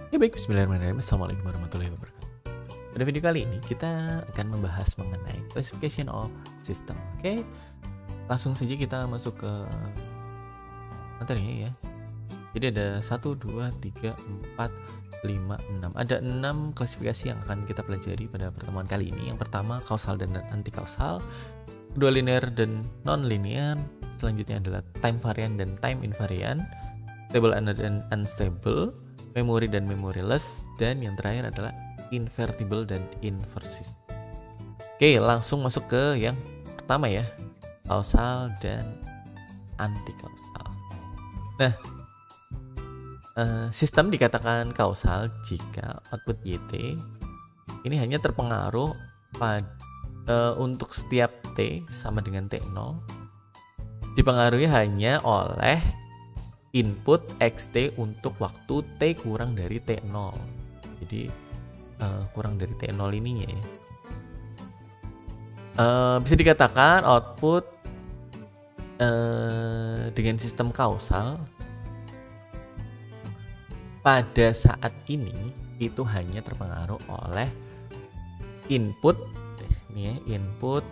Ya baik, bismillahirrahmanirrahim. Assalamualaikum warahmatullahi wabarakatuh. Pada video kali ini kita akan membahas mengenai classification of system. Oke, langsung saja kita masuk ke materinya ya. Jadi ada 1, 2, 3, 4, 5, 6. Ada 6 klasifikasi yang akan kita pelajari pada pertemuan kali ini. Yang pertama kausal dan anti kausal, kedua linear dan non linear, selanjutnya adalah time variant dan time invariant, stable and unstable, memory dan memoryless, dan yang terakhir adalah invertible dan inversis. Oke, langsung masuk ke yang pertama ya, kausal dan anti kausal. Nah, sistem dikatakan kausal jika output YT ini hanya terpengaruh untuk setiap T sama dengan T0 dipengaruhi hanya oleh input XT untuk waktu T kurang dari T0. Jadi kurang dari T0 ininya ya. Bisa dikatakan output dengan sistem kausal pada saat ini itu hanya terpengaruh oleh input ini ya, input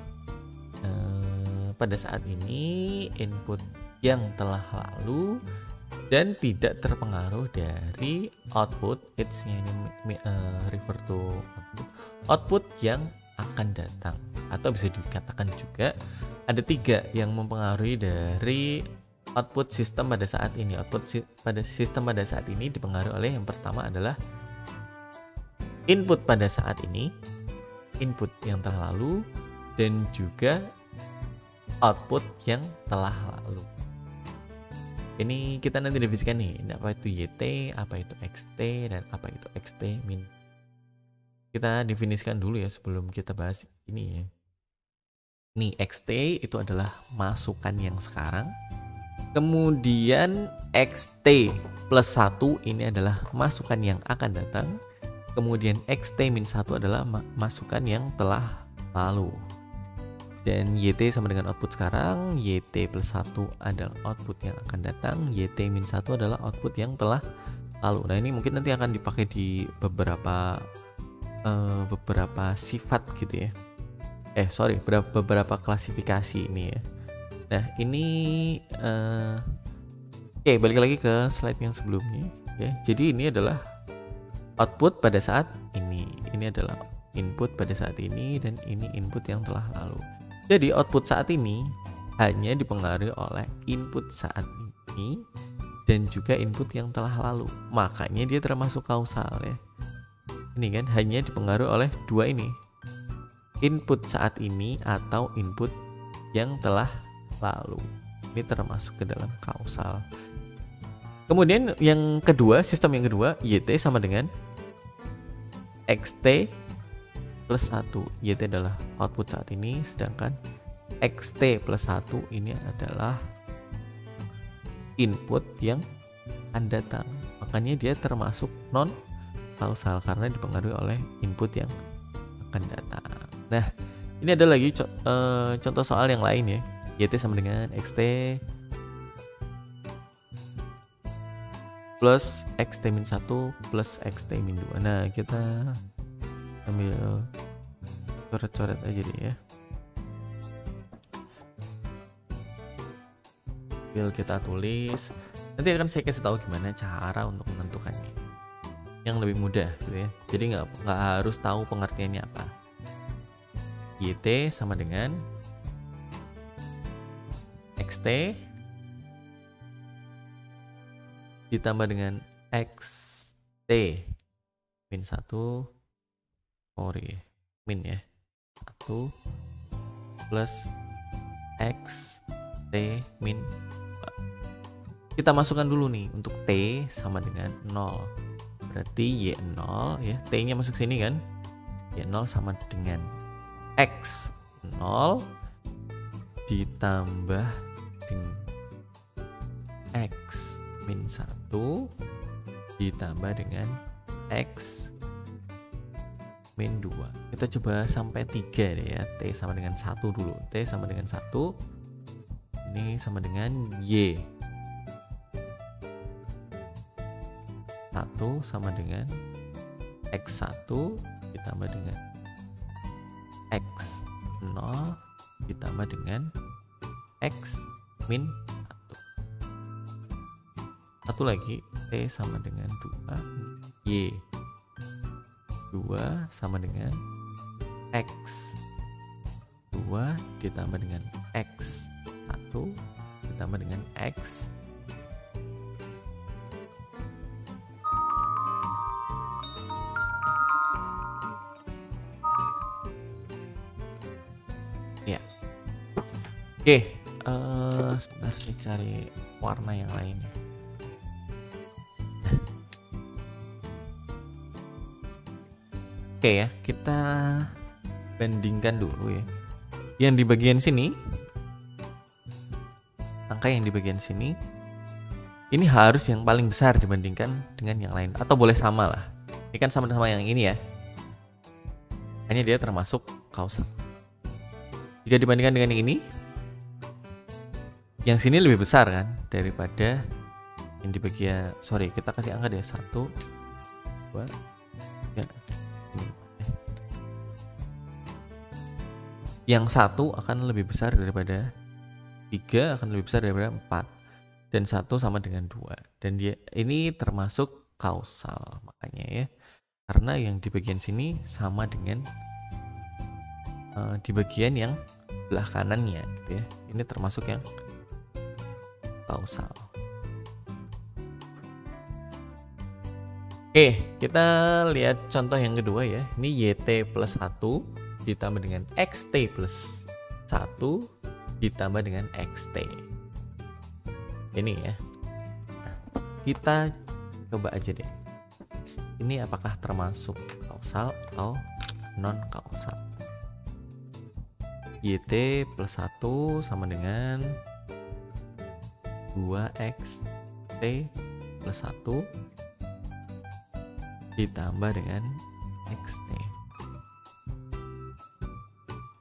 pada saat ini input yang telah lalu dan tidak terpengaruh dari output. It's-nya ini refer to output yang akan datang, atau bisa dikatakan juga ada 3 yang mempengaruhi dari output sistem pada saat ini. Output pada sistem pada saat ini dipengaruhi oleh yang pertama adalah input pada saat ini, input yang telah lalu, dan juga output yang telah lalu. Ini kita nanti definisikan nih, apa itu YT, apa itu XT, dan apa itu XT min. Kita definisikan dulu ya sebelum kita bahas ini ya. Nih, XT itu adalah masukan yang sekarang. Kemudian XT plus 1 ini adalah masukan yang akan datang. Kemudian XT min 1 adalah masukan yang telah lalu. Dan YT sama dengan output sekarang, YT plus 1 adalah output yang akan datang, YT min 1 adalah output yang telah lalu. Nah, ini mungkin nanti akan dipakai di beberapa sifat gitu ya. Beberapa klasifikasi ini ya. Nah, ini oke, balik lagi ke slide yang sebelumnya ya. Jadi ini adalah output pada saat ini. Ini adalah input pada saat ini, dan ini input yang telah lalu. Jadi output saat ini hanya dipengaruhi oleh input saat ini dan juga input yang telah lalu. Makanya dia termasuk kausal ya. Ini kan hanya dipengaruhi oleh 2 ini. Input saat ini atau input yang telah lalu. Ini termasuk ke dalam kausal. Kemudian yang kedua, sistem yang kedua, YT sama dengan XT plus 1. YT adalah output saat ini, sedangkan XT plus 1 ini adalah input yang akan datang. Makanya dia termasuk non kausal karena dipengaruhi oleh input yang akan datang. Nah, ini ada lagi contoh soal yang lain ya. YT sama dengan XT plus XT min 1 plus XT min 2. Nah, kita ambil coret-coret aja deh ya. Sambil kita tulis, nanti akan saya kasih tahu gimana cara untuk menentukannya yang lebih mudah gitu ya. Jadi nggak harus tahu pengertiannya apa. YT sama dengan XT ditambah dengan XT min 1 min ya 1 plus XT min 2. Kita masukkan dulu nih untuk T sama dengan 0. Berarti Y0 ya, T nya masuk sini kan, Y0 sama dengan X0 ditambah dengan X min 1 ditambah dengan X min 2. Kita coba sampai 3 deh ya. T sama dengan 1 dulu. T sama dengan 1. Ini sama dengan Y. 1 sama dengan X1 ditambah dengan X0 ditambah dengan X min 1. Satu lagi, T sama dengan 2 Y. 2 sama dengan X 2 ditambah dengan X 1 ditambah dengan X ya. Oke, sebentar saya cari warna yang lainnya. Oke ya, kita bandingkan dulu ya. Yang di bagian sini, angka yang di bagian sini, ini harus yang paling besar dibandingkan dengan yang lain. Atau boleh sama lah. Ini kan sama-sama yang ini ya. Hanya dia termasuk kausal. Jika dibandingkan dengan yang ini, yang sini lebih besar kan daripada yang di bagian, sorry, kita kasih angka deh, 1, 2, 3. Yang 1 akan lebih besar daripada 3, akan lebih besar daripada 4, dan 1 sama dengan 2, dan dia ini termasuk kausal, makanya ya, karena yang di bagian sini sama dengan di bagian yang belah kanannya gitu ya. Ini termasuk yang kausal. Oke, kita lihat contoh yang kedua ya. Ini YT plus 1 ditambah dengan XT plus 1 ditambah dengan XT. Ini ya. Nah, kita coba aja deh. Ini apakah termasuk kausal atau non kausal? YT plus 1 sama dengan 2XT plus 1 ditambah dengan XT.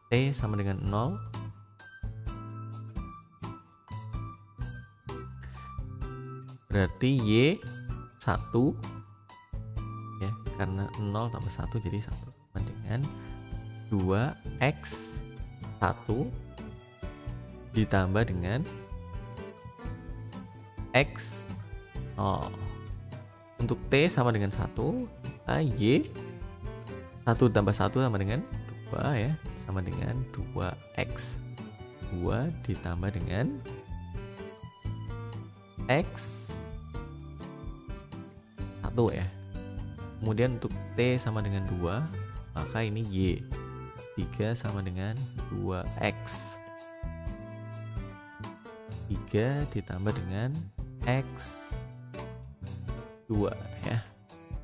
T sama dengan 0. Berarti Y 1 ya, karena 0 tambah 1 jadi 1 sama dengan 2X 1 ditambah dengan X 0. Untuk T sama dengan 1, Y 1 tambah 1 sama dengan 2 ya, sama dengan 2X 2 ditambah dengan X 1 ya. Kemudian untuk T sama dengan 2, maka ini Y 3 sama dengan 2X 3 ditambah dengan X 2 ya.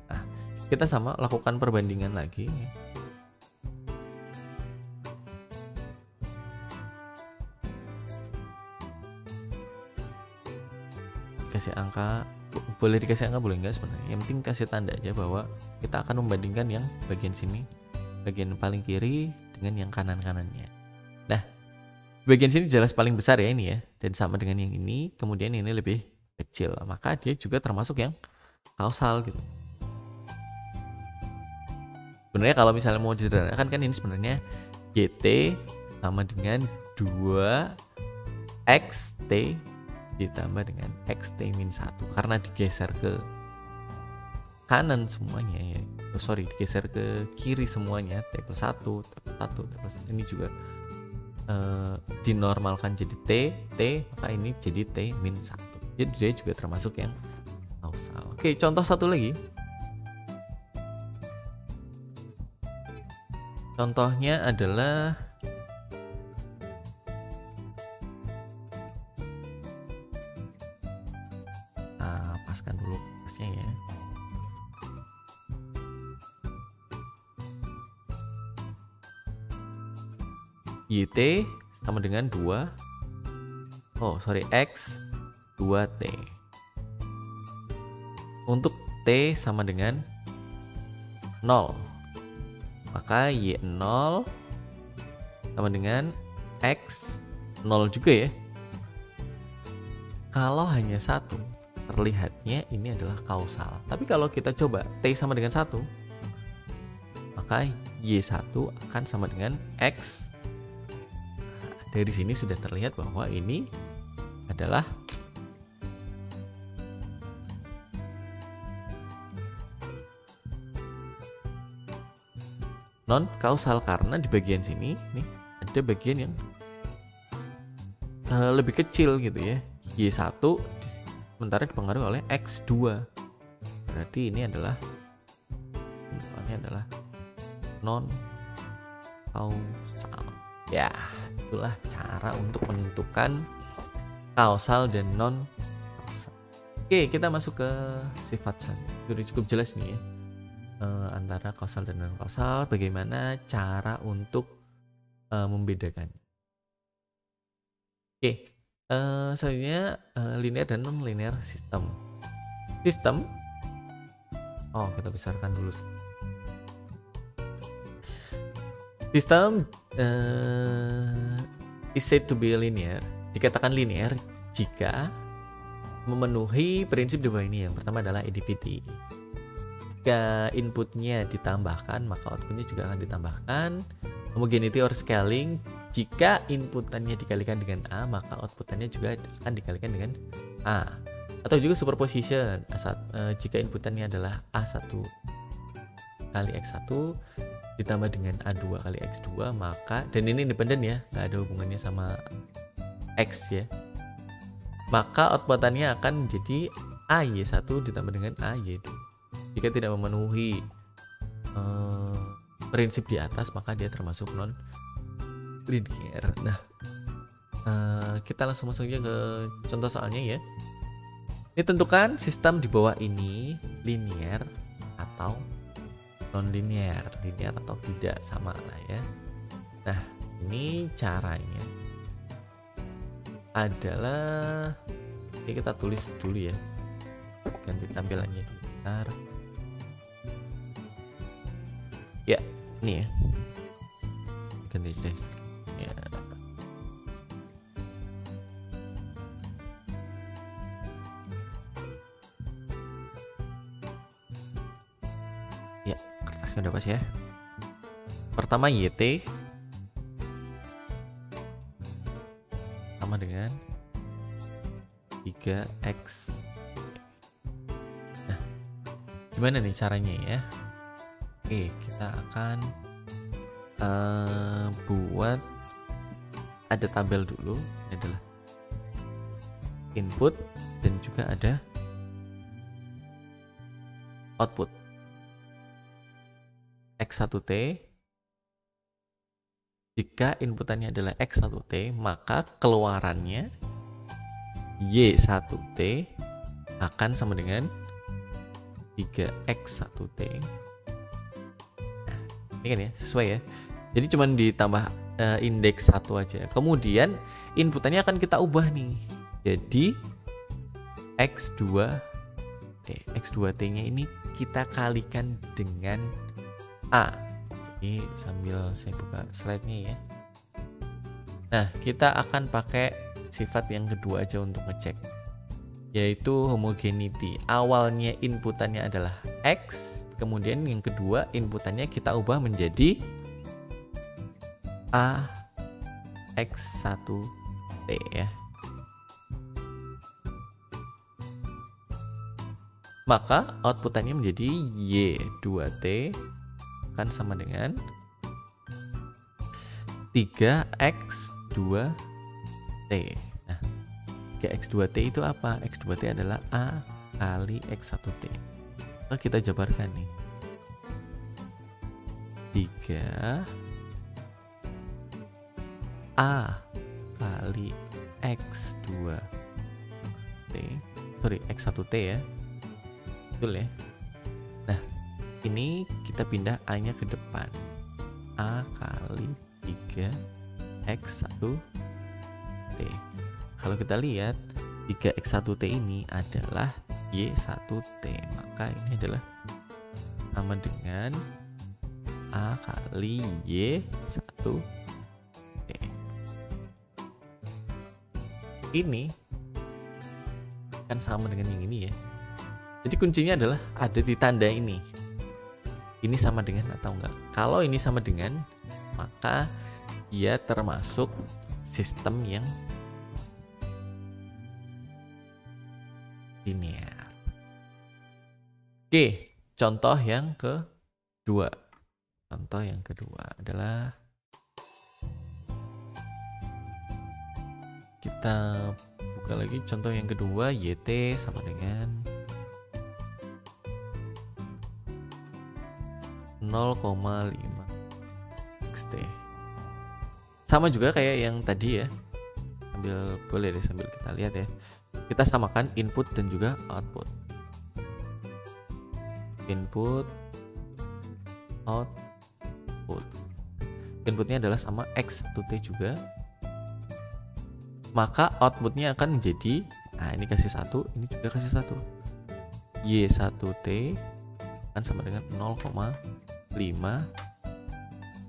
Nah, kita sama lakukan perbandingan lagi. Kasih angka, boleh dikasih angka boleh enggak sebenarnya. Yang penting kasih tanda aja bahwa kita akan membandingkan yang bagian sini, bagian paling kiri dengan yang kanan-kanannya. Nah, bagian sini jelas paling besar ya ini ya, dan sama dengan yang ini, kemudian ini lebih kecil, maka dia juga termasuk yang kausal gitu. Sebenarnya kalau misalnya mau disederhanakan kan ini sebenarnya YT sama dengan 2XT ditambah dengan XT min 1 karena digeser ke kanan semuanya ya. Oh, sorry, digeser ke kiri semuanya. T plus 1, T plus 1, T plus 1. Ini juga dinormalkan jadi T, maka ini jadi T min 1. Jadi dia juga termasuk yang kausal. Oke, contoh satu lagi. Contohnya adalah paskan dulu kertasnya ya. YT sama dengan 2. Oh, sorry, X 2T. Untuk T sama dengan 0. Maka Y0 sama dengan X 0 juga ya. Kalau hanya 1, terlihatnya ini adalah kausal. Tapi kalau kita coba T sama dengan 1, maka Y1 akan sama dengan X. Dari sini sudah terlihat bahwa ini adalah non kausal, karena di bagian sini nih ada bagian yang lebih kecil gitu ya, Y1 sementara dipengaruhi oleh X2. Berarti ini adalah non kausal. Ya, itulah cara untuk menentukan kausal dan non kausal. Oke, kita masuk ke sifat selanjutnya. Sudah cukup jelas nih ya, antara kausal dan non kausal, bagaimana cara untuk membedakannya. Oke, selanjutnya linear dan non linear sistem. Kita besarkan dulu. Sistem is said to be linear. Dikatakan linear jika memenuhi prinsip di bawah ini. Yang pertama adalah additivity. Jika inputnya ditambahkan, maka outputnya juga akan ditambahkan. Homogeneity or scaling, jika inputannya dikalikan dengan A, maka outputannya juga akan dikalikan dengan A. Atau juga superposition, jika inputannya adalah A1 kali X1 ditambah dengan A2 kali X2, maka, dan ini independen ya, nggak ada hubungannya sama X ya, maka outputannya akan menjadi AY1 ditambah dengan AY2. Jika tidak memenuhi prinsip di atas, maka dia termasuk non linear. Nah, kita langsung masuk aja ke contoh soalnya ya. Ini tentukan sistem di bawah ini linear atau non linear, linear atau tidak, sama lah ya. Nah, ini caranya adalah, ini kita tulis dulu ya, ganti tampilannya dulu. Bentar. Ya, ini ya, ganti deh ya. Ya, kertasnya udah pas ya. Pertama YT sama dengan 3X. Nah, gimana nih caranya ya? Oke, kita akan buat ada tabel dulu. Ini adalah input dan juga ada output. X1T, jika inputannya adalah X1T, maka keluarannya Y1T akan sama dengan 3X1T. Nah, ini kan ya, sesuai ya. Jadi cuman ditambah indeks 1 aja. Kemudian inputannya akan kita ubah nih. Jadi X2T-nya ini kita kalikan dengan A. Jadi sambil saya buka slide-nya ya. Nah, kita akan pakai sifat yang kedua aja untuk ngecek, yaitu homogeneity. Awalnya inputannya adalah X, kemudian yang kedua inputannya kita ubah menjadi A X1T ya. Maka outputannya menjadi Y2T akan sama dengan 3X2T. Nah, 3X2T itu apa? X2T adalah A kali X1T. Maka kita jabarkan nih. 3 A kali X1T ya. Betul ya. Nah, ini kita pindah A-nya ke depan. A kali 3X1T. Kalau kita lihat 3X1T ini adalah Y1T, maka ini adalah sama dengan A kali Y1T. Ini akan sama dengan yang ini ya. Jadi kuncinya adalah ada di tanda ini. Ini sama dengan atau enggak. Kalau ini sama dengan, maka dia termasuk sistem yang linear. Oke, contoh yang kedua. Contoh yang kedua adalah kita buka lagi contoh yang kedua, YT sama dengan 0,5 XT. Sama juga kayak yang tadi ya. Boleh deh sambil kita lihat ya. Kita samakan input dan juga output. Input, output. Inputnya adalah sama X1T juga. Maka outputnya akan menjadi, nah ini kasih 1, ini juga kasih 1. Y1T akan sama dengan 0,5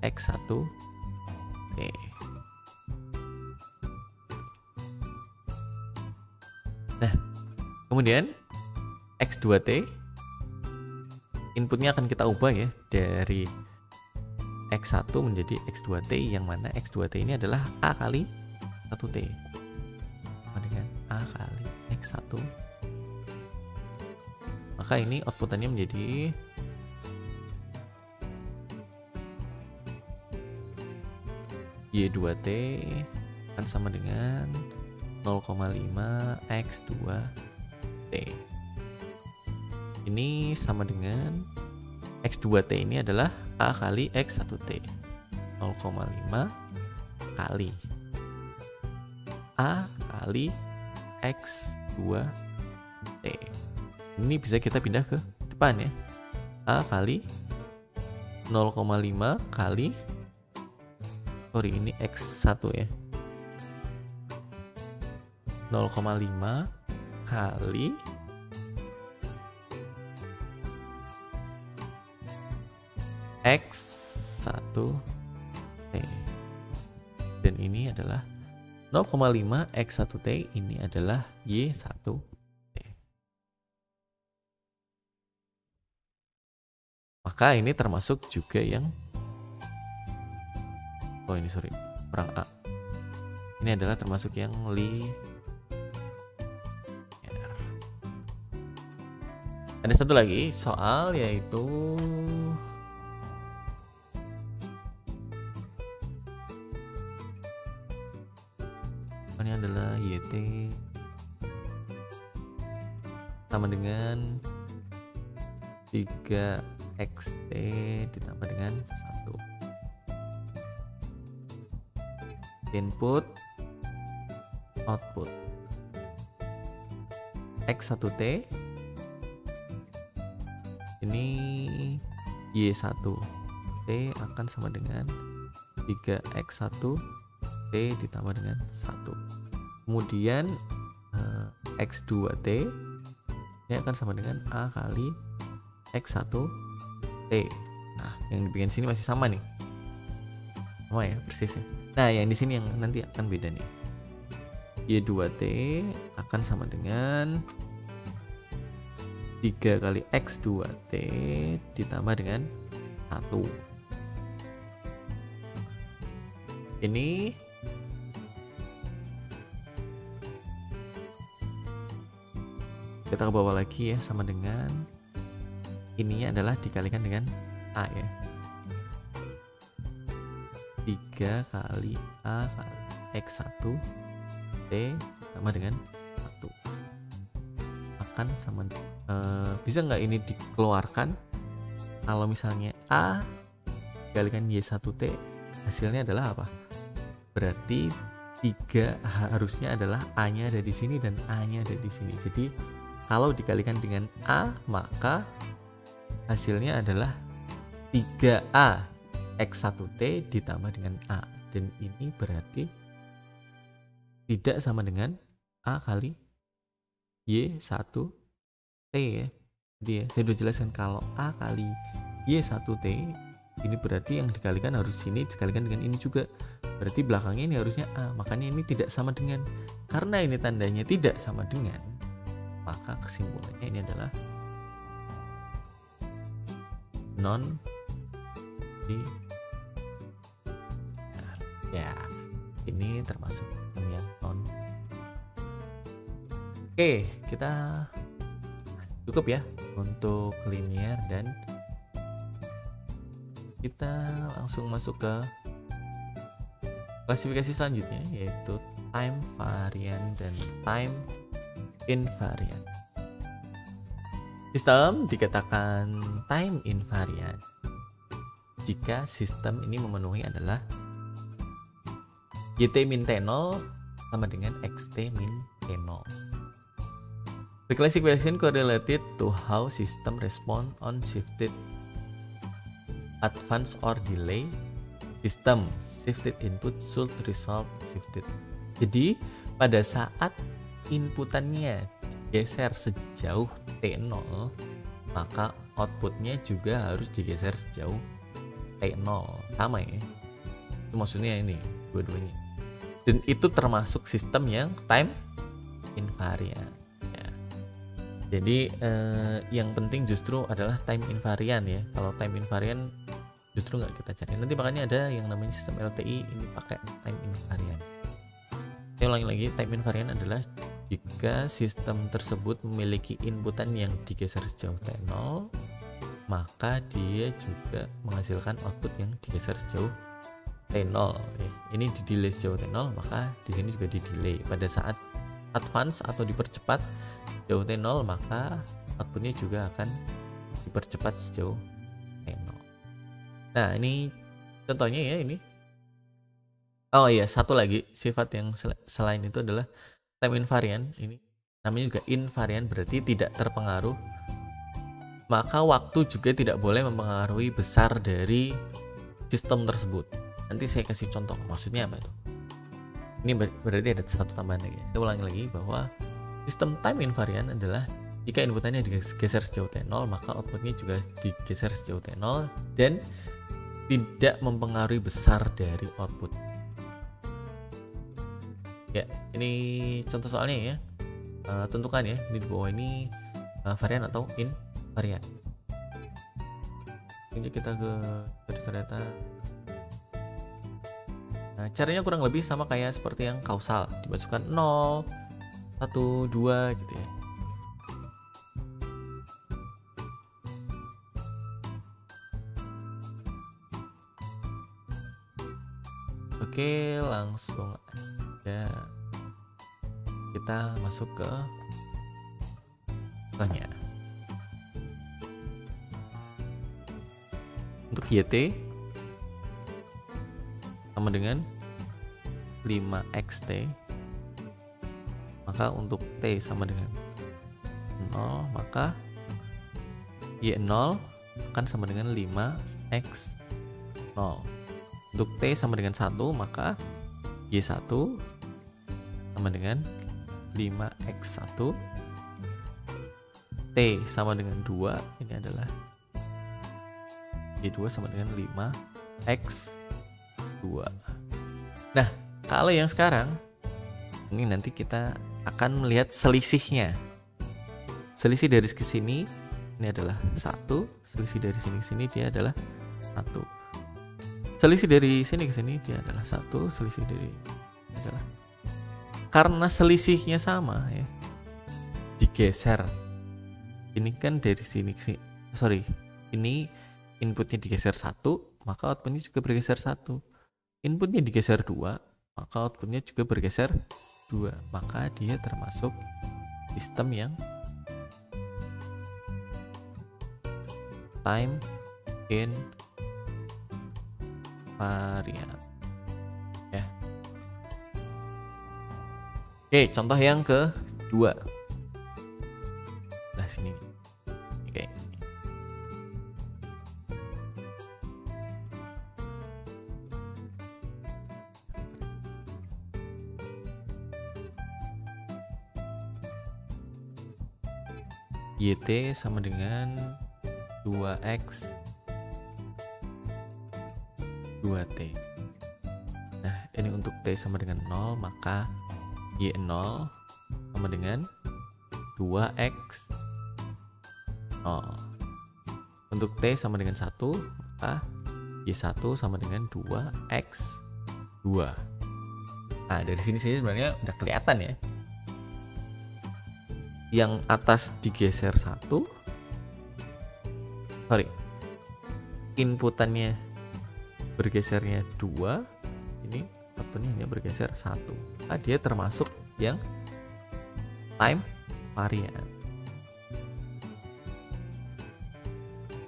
X1T. Nah, kemudian X2T inputnya akan kita ubah ya dari X1 menjadi X2T, yang mana X2T ini adalah A kali 1T sama dengan A kali X1. Maka ini outputannya menjadi Y2T akan sama dengan 0,5 X2T. Ini sama dengan X2T ini adalah A kali X1T. 0,5 kali A kali X2T. Ini bisa kita pindah ke depan ya. A kali 0,5 kali, sorry ini X1 ya, 0,5 kali X1T, dan ini adalah 0,5 X1T, ini adalah Y1T. Maka ini termasuk juga yang, oh ini sorry, kurang A. Ini adalah termasuk yang linear. Ada satu lagi soal, yaitu ini adalah YT sama dengan 3XT ditambah dengan 1. Input, output. X1T ini Y1T akan sama dengan 3X1T ditambah dengan 1. Kemudian X2T ini akan sama dengan A kali X1T. Nah, yang dibikin sini masih sama nih. Sama ya, persis ya. Nah, yang di sini yang nanti akan beda nih. Y2T akan sama dengan 3 kali X2T ditambah dengan 1. Ini kita ke bawah lagi ya, sama dengan ininya adalah dikalikan dengan A ya. 3 kali A kali X1T ditambah dengan 1 akan sama, bisa nggak ini dikeluarkan? Kalau misalnya A dikalikan Y1T, hasilnya adalah apa? Berarti 3 harusnya adalah A-nya ada di sini dan A-nya ada di sini. Jadi kalau dikalikan dengan A, maka hasilnya adalah 3A X1T ditambah dengan A. Dan ini berarti tidak sama dengan A kali Y1T ya. Jadi ya, saya sudah jelaskan kalau A kali Y1T ini berarti yang dikalikan harus sini dikalikan dengan ini juga. Berarti belakangnya ini harusnya A. Makanya ini tidak sama dengan, karena ini tandanya tidak sama dengan, maka kesimpulannya ini adalah non linear. Ya, ini termasuk yang non. Oke, kita cukup ya untuk linear, dan kita langsung masuk ke klasifikasi selanjutnya, yaitu time variant dan time invariant. Sistem dikatakan time invariant jika sistem ini memenuhi adalah YT min T0 sama dengan XT min T0. The classification correlated to how system respond on shifted, advance or delay system. Shifted input should result shifted. Jadi pada saat inputannya digeser sejauh T0, maka outputnya juga harus digeser sejauh T0. Sama ya, itu maksudnya ini dua-duanya, dan itu termasuk sistem yang time invariant ya. Jadi yang penting justru adalah time invariant ya. Kalau time invariant justru nggak kita cari. Nanti makanya ada yang namanya sistem LTI, ini pakai time invariant. Saya ulangi lagi, time invariant adalah jika sistem tersebut memiliki inputan yang digeser sejauh T0, maka dia juga menghasilkan output yang digeser sejauh T0. Ini di delay sejauh T0, maka di sini juga di delay. Pada saat advance atau dipercepat sejauh T0, maka outputnya juga akan dipercepat sejauh T0. Nah, ini contohnya ya ini. Oh iya, satu lagi sifat yang selain itu adalah time invariant. Ini namanya juga invariant, berarti tidak terpengaruh. Maka waktu juga tidak boleh mempengaruhi besar dari sistem tersebut. Nanti saya kasih contoh, maksudnya apa itu. Ini berarti ada satu tambahan lagi. Saya ulangi lagi bahwa sistem time invariant adalah jika inputannya digeser sejauh T0, maka outputnya juga digeser sejauh T0 dan tidak mempengaruhi besar dari output. Ya, ini contoh soalnya ya. Tentukan ya, ini di bawah ini varian atau invariant. Ini kita ke ternyata. Nah, caranya kurang lebih sama kayak seperti yang kausal, dimasukkan 0, 1, 2 gitu ya. Oke, langsung aja kita masuk ke contohnya. Untuk YT sama dengan 5xt, maka untuk T sama dengan 0, maka Y0 akan sama dengan 5x0. Untuk T sama dengan 1, maka Y1 sama dengan 5x1. T sama dengan 2, ini adalah Y2 sama dengan 5x2. Nah, kalau yang sekarang ini nanti kita akan melihat selisihnya. Selisih dari sini ini adalah 1, selisih dari sini ke sini dia adalah 1. Selisih dari sini ke sini dia adalah 1, selisih dari adalah. Karena selisihnya sama ya, digeser. Ini kan dari sini ke sini. Sorry, ini inputnya digeser 1, maka outputnya juga bergeser 1. Inputnya digeser 2, maka outputnya juga bergeser 2. Maka dia termasuk sistem yang time invariant ya. Oke, contoh yang kedua. Nah, sini. Oke. YT sama dengan 2x 2t. Nah, ini untuk T sama dengan 0, maka Y0 sama dengan 2x 0. Untuk T sama dengan 1, maka Y1 sama dengan 2x 2. Nah, dari sini sebenarnya udah kelihatan ya. Yang atas digeser 1. Sorry. Inputannya bergesernya 2. Ini outputnya hanya bergeser 1. Nah, dia termasuk yang time varian.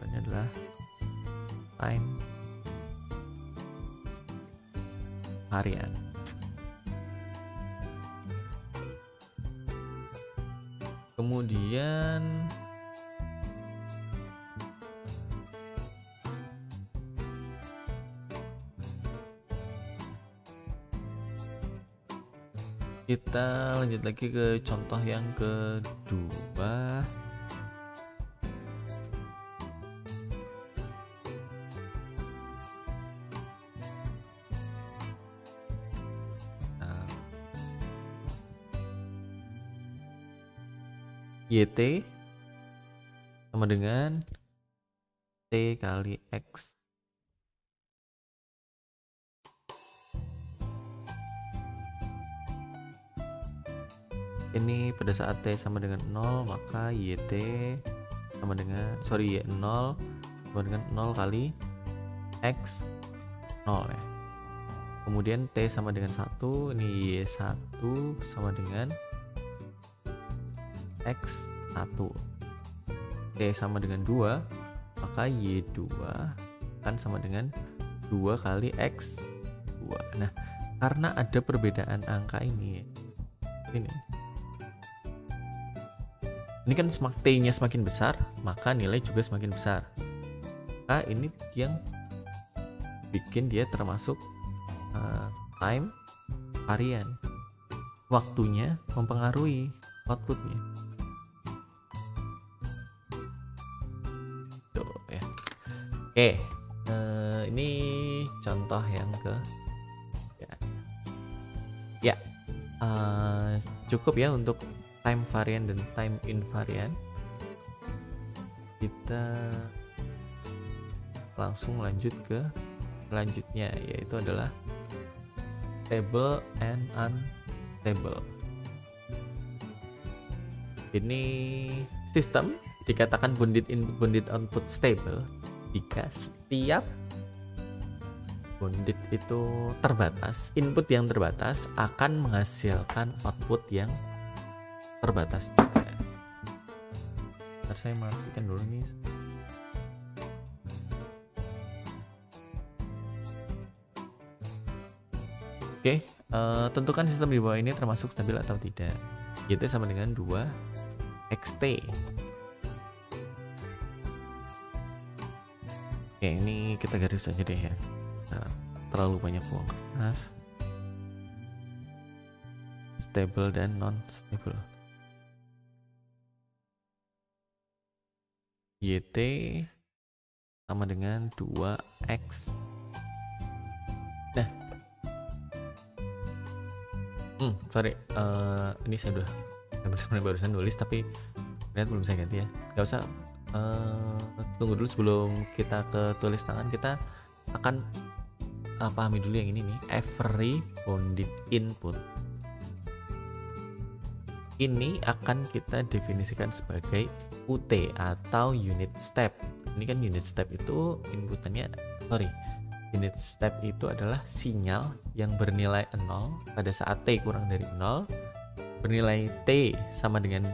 Ini adalah time varian. Kemudian kita lanjut lagi ke contoh yang kedua. YT sama dengan T kali X. Ini pada saat T sama dengan 0, maka YT sama dengan, Y0 sama dengan 0 kali X 0 ya. Kemudian T sama dengan 1, ini Y1 sama dengan X1. T sama dengan 2, maka Y2 kan sama dengan 2 kali X2. Nah, karena ada perbedaan angka ini kan T-nya semakin besar, maka nilai juga semakin besar. Maka ini yang bikin dia termasuk time varian. Waktunya mempengaruhi outputnya. Tuh ya. Oke, ini contoh yang ke cukup ya untuk time varian dan time invariant. Kita langsung lanjut ke selanjutnya, yaitu adalah stable and unstable. Ini sistem dikatakan bounded input bounded output stable jika setiap bounded itu terbatas, input yang terbatas akan menghasilkan output yang terbatas juga. Ntar saya matikan dulu nih. Oke, tentukan sistem di bawah ini termasuk stabil atau tidak. YT sama dengan 2xt. Oke, ini kita garis aja deh ya. Nah, terlalu banyak buang kertas. Stable dan non-stable. YT sama dengan 2x. Nah, ini saya udah barusan nulis tapi ternyata belum saya ganti ya. Gak usah tunggu dulu sebelum kita ke tulis tangan. Kita akan pahami dulu yang ini nih, every bounded input. Ini akan kita definisikan sebagai UT atau unit step. Ini kan unit step itu inputannya, unit step itu adalah sinyal yang bernilai 0 pada saat T kurang dari 0, bernilai T sama dengan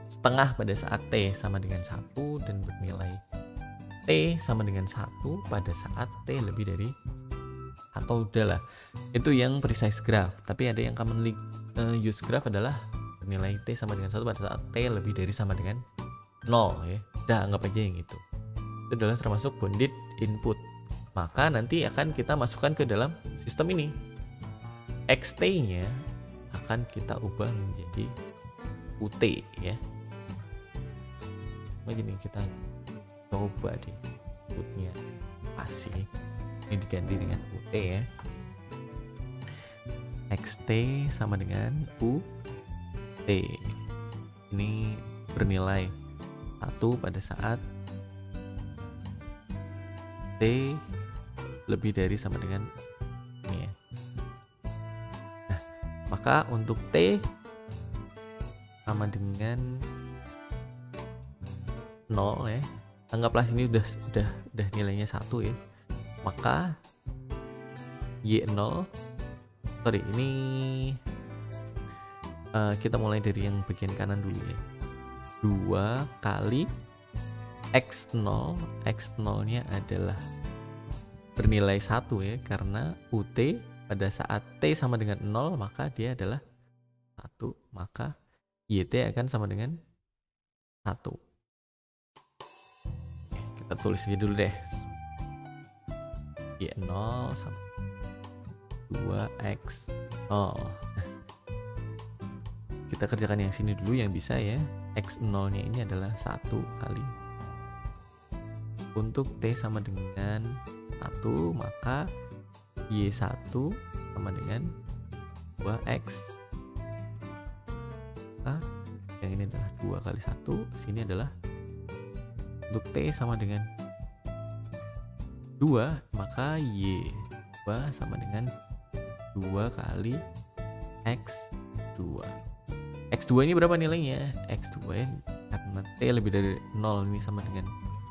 setengah pada saat T sama dengan 1, dan bernilai T sama dengan 1 pada saat T lebih dari, atau udahlah, itu yang precise graph. Tapi ada yang commonly use graph adalah bernilai T sama dengan 1 pada saat T lebih dari sama dengan 0 ya. Udah, anggap aja yang itu adalah termasuk bounded input. Maka nanti akan kita masukkan ke dalam sistem ini. XT-nya akan kita ubah menjadi UT ya. Jadi kita coba deh inputnya pasti ini diganti dengan UT ya. XT sama dengan UT. ini bernilai 1 pada saat T lebih dari sama dengan ini ya. Nah, maka untuk T sama dengan 0 ya, anggaplah ini udah nilainya 1 ya, maka Y0, sorry ini kita mulai dari yang bagian kanan dulu ya. 2 kali X0, X0 nya adalah bernilai 1 ya, karena UT pada saat T sama dengan 0 maka dia adalah 1, maka YT akan sama dengan 1. Kita tulis aja dulu deh. Y0 sama 2X0. Nah, kita kerjakan yang sini dulu yang bisa ya. X0 nya ini adalah 1 kali. Untuk T sama dengan 1 maka Y1 sama dengan 2X. Nah, yang ini adalah 2 kali 1. Sini adalah untuk T sama dengan 2 maka Y2 sama dengan 2 kali X2. X2 ini berapa nilainya? X2 karena T lebih dari 0 ini sama dengan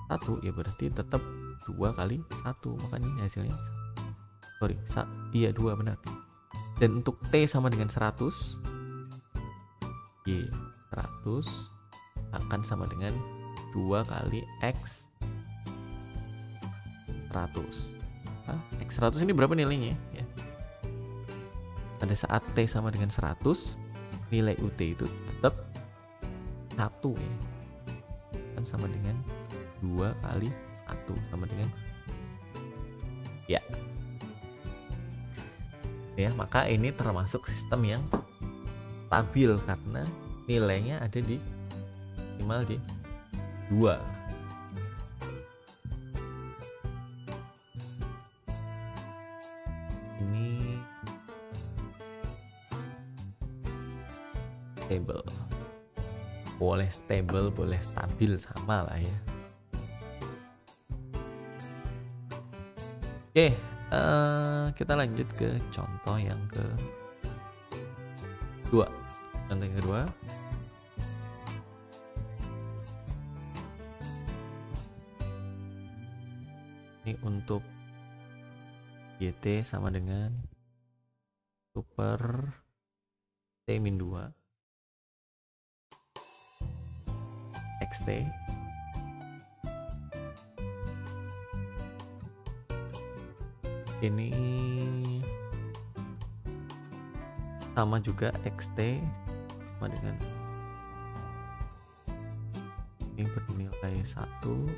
1 ya, berarti tetap 2 kali 1, maka ini hasilnya iya 2 benar. Dan untuk T sama dengan 100, Y 100 akan sama dengan 2 kali X 100. Nah, X 100 ini berapa nilainya ya? Pada saat T sama dengan 100, nilai UT itu tetap 1 ya, kan sama dengan 2 kali 1 sama dengan ya. Maka ini termasuk sistem yang stabil karena nilainya ada di minimal di 2. Ini stable, boleh stable boleh stabil sama lah ya. Oke, kita lanjut ke contoh yang kedua. Contoh yang kedua, ini untuk YT sama dengan super T-2 XT ini sama juga XT sama dengan ini bernilai 1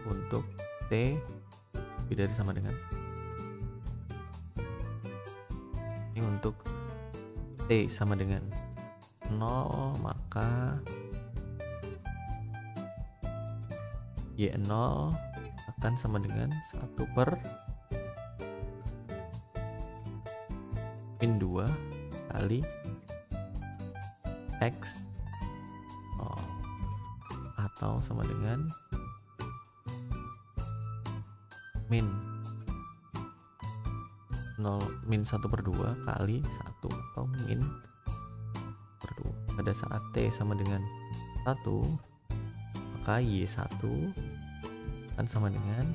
untuk T lebih dari sama dengan ini untuk T sama dengan 0 maka Y0 akan sama dengan 1 per min 2 kali X atau sama dengan min 1 per 2 kali 1 atau min per 2. Pada saat T sama dengan 1 maka Y1 akan sama dengan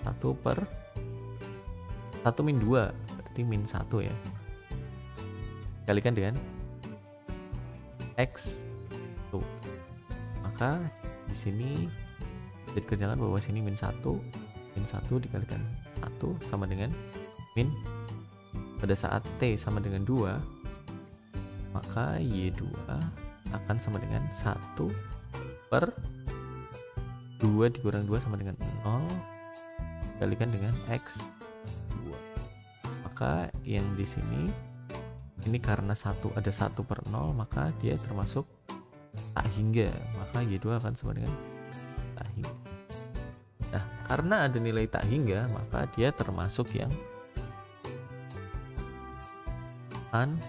1 per 1 min 2 berarti min 1 ya, kalikan dengan X tuh, maka di sini dikerjakan bahwa sini min 1 dikalikan 1 sama dengan min, pada saat T sama dengan 2 maka Y2 akan sama dengan 1 per 2 dikurang 2 sama dengan 0 dikalikan dengan X2, maka yang di sini ini karena ada 1 per 0 maka dia termasuk tak hingga, maka Y2 akan sama dengan tak hingga. Nah, karena ada nilai tak hingga maka dia termasuk yang unstable.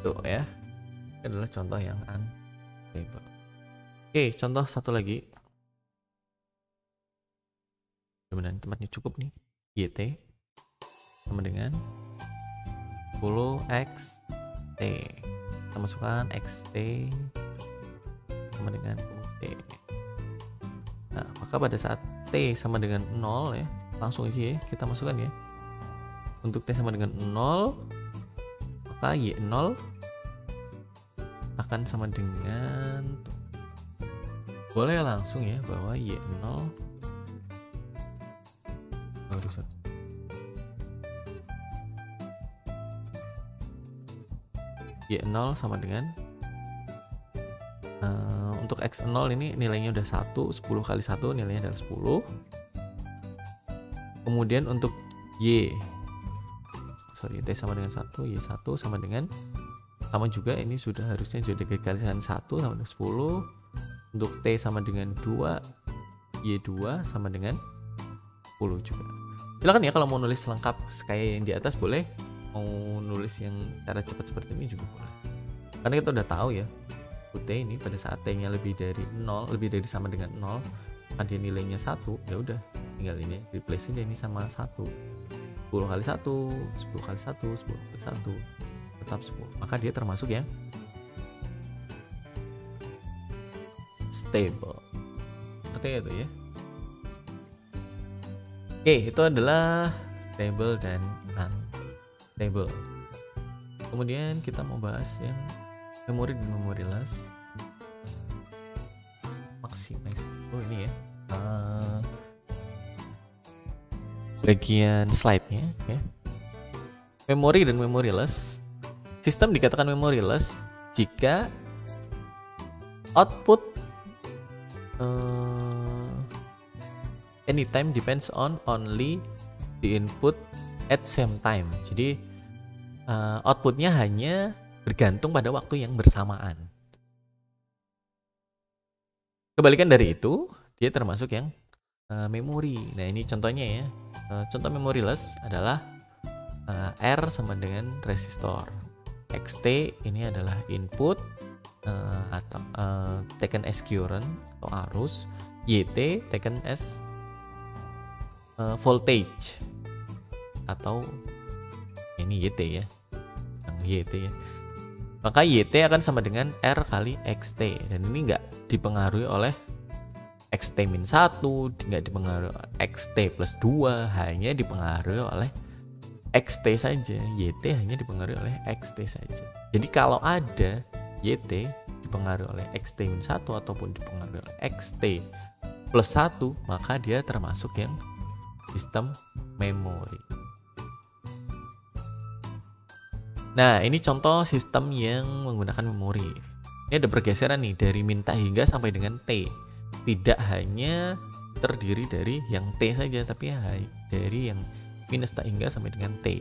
Tuh ya. Ini adalah contoh yang unstable. Oke, contoh satu lagi. Mudah-mudahan tempatnya cukup nih. YT sama dengan 10xt. Kita masukkan xt sama dengan ut. Nah, maka pada saat t sama dengan 0 ya, langsung aja ya kita masukkan ya. Untuk t sama dengan 0, maka y0 akan sama dengan, boleh langsung ya bahwa y0 y0 sama dengan untuk x0 ini nilainya udah 1, 10 kali 1 nilainya adalah 10. Kemudian untuk t sama dengan 1, y1 sama dengan, sama juga ini sudah harusnya sudah dikalikan 1 sama dengan 10. Untuk t sama dengan 2, y2 sama dengan 10 juga. Silakan ya kalau mau nulis lengkap kayak yang di atas boleh, mau nulis yang cara cepat seperti ini juga boleh. Karena kita udah tahu ya, ut ini pada saat t-nya lebih dari 0, lebih dari sama dengan 0, maka dia nilainya 1, ya udah tinggal ini replace aja ini sama 1. 10 kali 1, 10 kali 1, 10 kali 1, tetap 10. Maka dia termasuk yang stable. Seperti itu ya. Oke, itu adalah stable dan unstable. Kemudian kita mau bahas yang memory dan memoryless. Maximize. Oh ini ya. Bagian slide-nya ya. Memory dan memoryless. Sistem dikatakan memoryless jika output anytime depends on only the input at same time. Jadi outputnya hanya bergantung pada waktu yang bersamaan. Kebalikan dari itu, dia termasuk yang memori. Nah ini contohnya ya. Contoh memoryless adalah R sama dengan resistor. XT ini adalah input atau taken as current atau arus. YT taken as voltage atau ini YT ya, yang YT ya. Maka YT akan sama dengan R kali XT, dan ini nggak dipengaruhi oleh XT-1, nggak dipengaruhi oleh XT plus 2, hanya dipengaruhi oleh XT saja. YT hanya dipengaruhi oleh XT saja. Jadi kalau ada YT dipengaruhi oleh XT-1 ataupun dipengaruhi oleh XT plus 1, maka dia termasuk yang sistem memori. Nah, ini contoh sistem yang menggunakan memori. Ini ada pergeseran nih dari min tak hingga sampai dengan T. Tidak hanya terdiri dari yang T saja, tapi dari yang minus tak hingga sampai dengan T.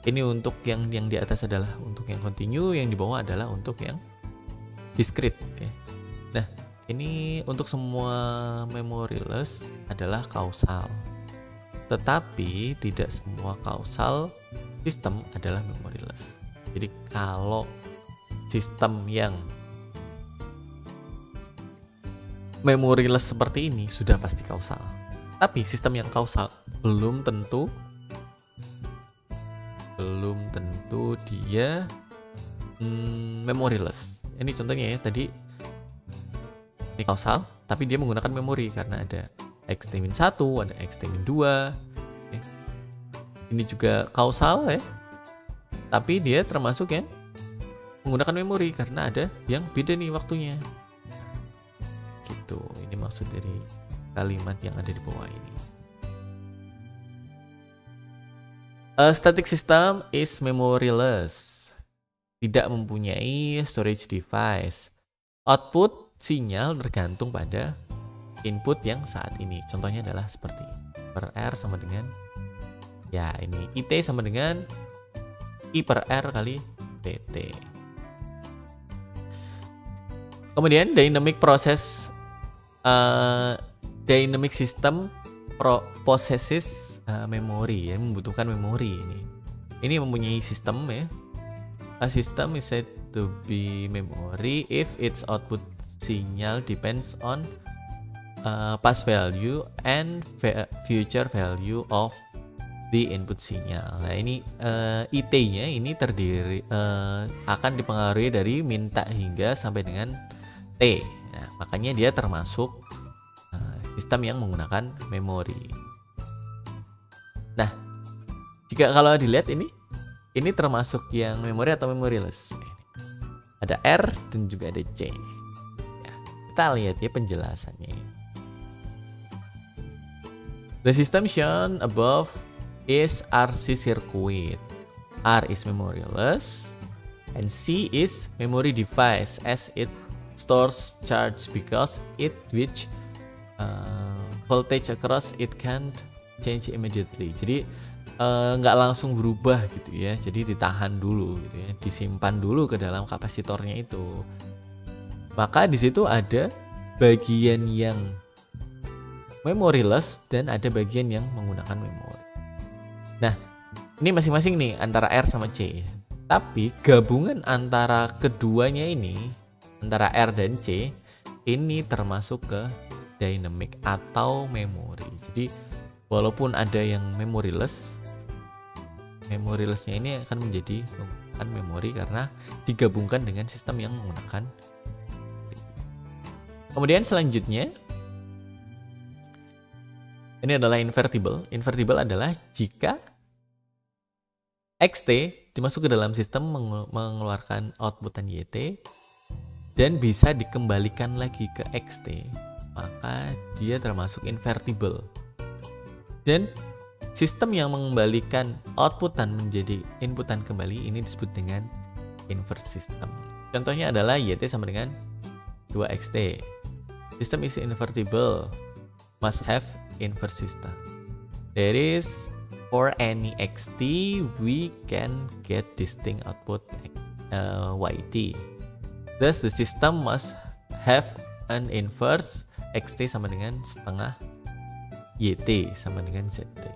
Ini untuk yang di atas adalah untuk yang continue, yang di bawah adalah untuk yang discrete ya. Nah, ini untuk semua memoryless adalah kausal. Tetapi tidak semua kausal sistem adalah memoryless. Jadi kalau sistem yang memoryless seperti ini sudah pasti kausal. Tapi sistem yang kausal belum tentu dia memoryless. Ini contohnya ya, tadi ini kausal tapi dia menggunakan memori karena ada XT-1, ada XT-2 ya. Ini juga kausal ya, tapi dia termasuk yang menggunakan memori karena ada yang beda nih waktunya gitu. Ini maksud dari kalimat yang ada di bawah ini. A static system is memoryless, tidak mempunyai storage device. Output sinyal tergantung pada input yang saat ini. Contohnya adalah seperti per R sama dengan, ya ini IT sama dengan I per R kali PT. Kemudian dynamic process, dynamic system possesses memory, ya, membutuhkan memori ini. Ini mempunyai sistem ya, A system is said to be memory if its output signal depends on past value and future value of the input signal. Nah ini IT-nya ini terdiri akan dipengaruhi dari min tak hingga sampai dengan T. Nah, makanya dia termasuk sistem yang menggunakan memori. Nah, jika kalau dilihat ini termasuk yang memori atau memoryless. Ada R dan juga ada C. Ya, kita lihat ya penjelasannya. The system shown above is RC circuit. R is memoryless and C is memory device as it stores charge because it which voltage across it can't change immediately. Jadi nggak langsung berubah gitu ya. Jadi ditahan dulu gitu ya, disimpan dulu ke dalam kapasitornya itu. Maka di situ ada bagian yang memoryless dan ada bagian yang menggunakan memori. Nah, ini masing-masing nih antara R sama C. Tapi gabungan antara keduanya ini, antara R dan C, ini termasuk ke dynamic atau memori. Jadi walaupun ada yang memorylessnya ini akan menjadi menggunakan memori karena digabungkan dengan sistem yang menggunakan. Kemudian selanjutnya ini adalah invertible. Invertible adalah jika XT dimasuk ke dalam sistem mengeluarkan outputan YT dan bisa dikembalikan lagi ke XT, maka dia termasuk invertible. Dan sistem yang mengembalikan outputan menjadi inputan kembali ini disebut dengan inverse system. Contohnya adalah YT sama dengan 2XT. System is invertible, must have inverse system. There is for any XT we can get distinct output YT. Thus the system must have an inverse. XT sama dengan setengah YT sama dengan ZT.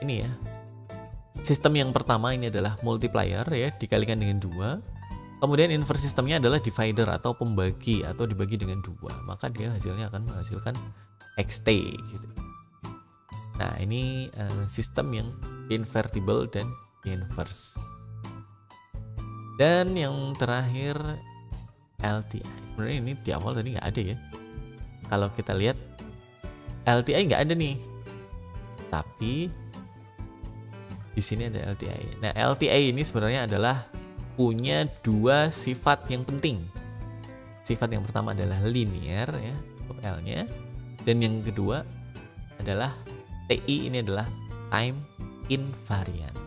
Ini ya. Sistem yang pertama ini adalah multiplier ya, dikalikan dengan 2. Kemudian inverse sistemnya adalah divider atau pembagi atau dibagi dengan 2. Maka dia hasilnya akan menghasilkan XT gitu. Nah, ini sistem yang invertible dan inverse. Dan yang terakhir LTI. Sebenarnya ini di awal tadi nggak ada ya. Kalau kita lihat LTI nggak ada nih. Tapi di sini ada LTI. Nah, LTI ini sebenarnya adalah punya dua sifat yang penting. Sifat yang pertama adalah linear ya, untuk L-nya. Dan yang kedua adalah TI, ini adalah time invariant.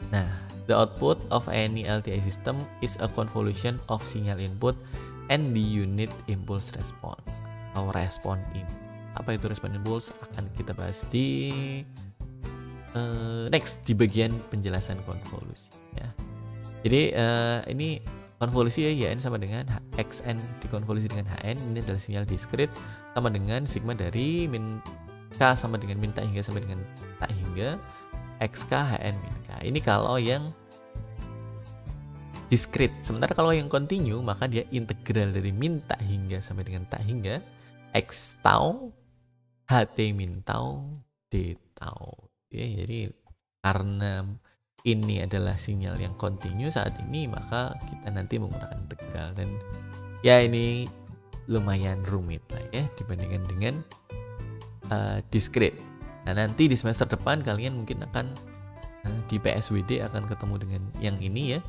Nah, the output of any LTI system is a convolution of signal input and the unit impulse response atau respon input. Apa itu respon impulse akan kita bahas di next di bagian penjelasan konvolusi ya. Jadi ini konvolusi ya, YN sama dengan XN dikonvolusi dengan HN. Ini adalah sinyal diskrit sama dengan sigma dari min K sama dengan min tak hingga sampai dengan tak hingga XK HN min K. Ini kalau yang diskrit. Sementara kalau yang kontinu maka dia integral dari min tak hingga sampai dengan tak hingga X tau HT min tau D tau. Ya, jadi karena ini adalah sinyal yang kontinu saat ini, maka kita nanti menggunakan integral. Dan ya ini lumayan rumit lah ya dibandingkan dengan diskrit. Nah, nanti di semester depan kalian mungkin akan di PSWD akan ketemu dengan yang ini ya.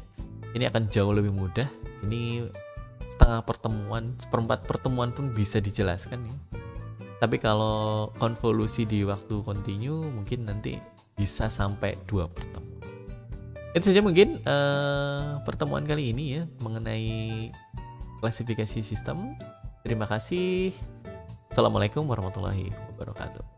Ini akan jauh lebih mudah. Ini setengah pertemuan, seperempat pertemuan pun bisa dijelaskan ya. Tapi kalau konvolusi di waktu kontinu mungkin nanti bisa sampai 2 pertemuan. Itu saja mungkin pertemuan kali ini ya mengenai klasifikasi sistem. Terima kasih. Assalamualaikum warahmatullahi wabarakatuh.